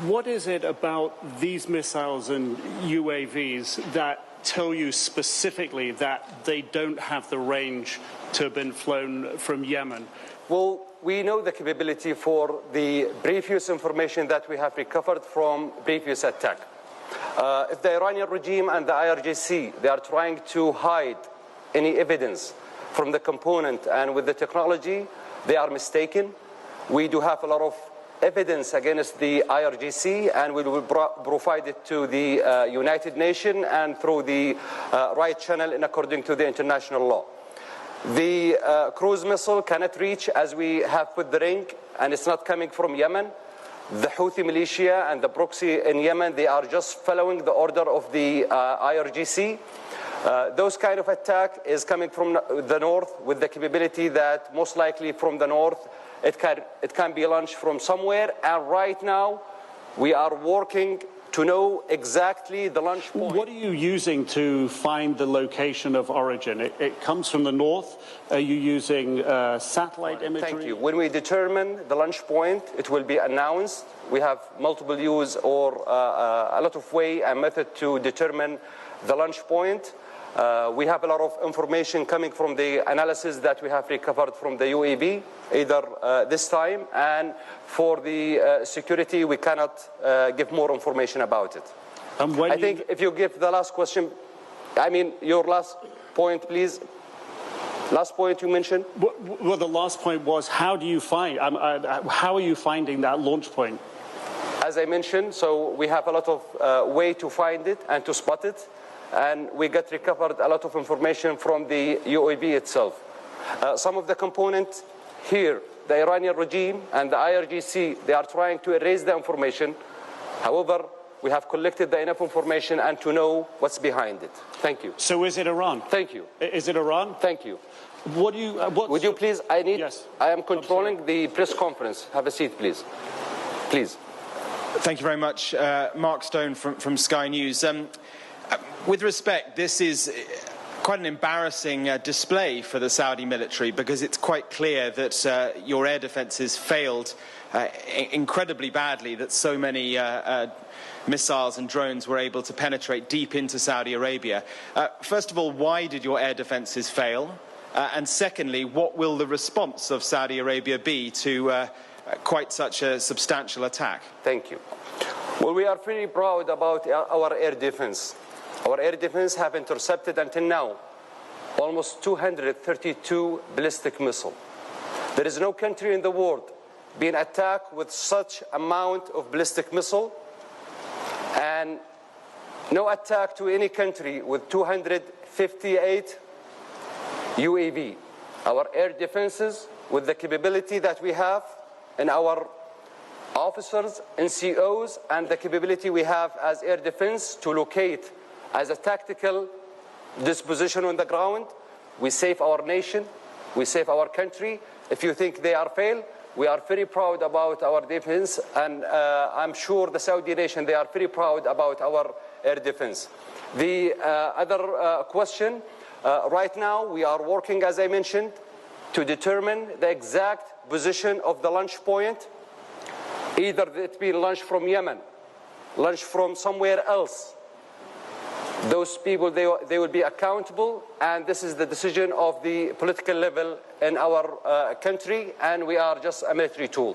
What is it about these missiles and UAVs that tell you specifically that they don't have the range to have been flown from Yemen? Well, we know the capability for the previous information that we have recovered from previous attack. If the Iranian regime and the IRGC, they are trying to hide any evidence from the component and with the technology, they are mistaken. We do have a lot of evidence against the IRGC, and we will provide it to the United Nations and through the right channel in according to the international law. The cruise missile cannot reach, as we have put the ring, and it's not coming from Yemen. The Houthi militia and the proxy in Yemen, they are just following the order of the IRGC. Those kind of attack is coming from the north with the capability that most likely from the north it can be launched from somewhere. And right now we are working to know exactly the launch point. What are you using to find the location of origin? It comes from the north. Are you using satellite imagery? Thank you. When we determine the launch point, it will be announced. We have multiple use or a lot of way and method to determine the launch point. We have a lot of information coming from the analysis that we have recovered from the UAV, either this time, and for the security, we cannot give more information about it. I think if you give the last question, I mean your last point, please. Last point you mentioned? Well, the last point was how do you find, how are you finding that launch point? As I mentioned, so we have a lot of way to find it and to spot it. And we got recovered a lot of information from the UAV itself. Some of the components here, the Iranian regime and the IRGC, they are trying to erase the information. However, we have collected enough information and to know what's behind it. Thank you. So is it Iran? Thank you. Is it Iran? Thank you. What do you? Would you please? I need. Yes. I am controlling the press conference. Have a seat, please. Please. Thank you very much, Mark Stone from Sky News. With respect, this is quite an embarrassing display for the Saudi military because it's quite clear that your air defences failed incredibly badly, that so many missiles and drones were able to penetrate deep into Saudi Arabia. First of all, why did your air defences fail? And secondly, what will the response of Saudi Arabia be to quite such a substantial attack? Thank you. Well, we are very proud about our air defense. Our air defense have intercepted until now almost 232 ballistic missiles. There is no country in the world being attacked with such amount of ballistic missile, and no attack to any country with 258 UAV. Our air defenses, with the capability that we have in our officers, NCOs, and the capability we have as air defense to locate as a tactical disposition on the ground, we save our nation, we save our country. If you think they are failed, we are very proud about our defense, and I'm sure the Saudi nation, they are very proud about our air defense. The other question, right now we are working, as I mentioned, to determine the exact position of the launch point. Either it be launched from Yemen, launched from somewhere else. Those people, they will be accountable, and this is the decision of the political level in our country, and we are just a military tool.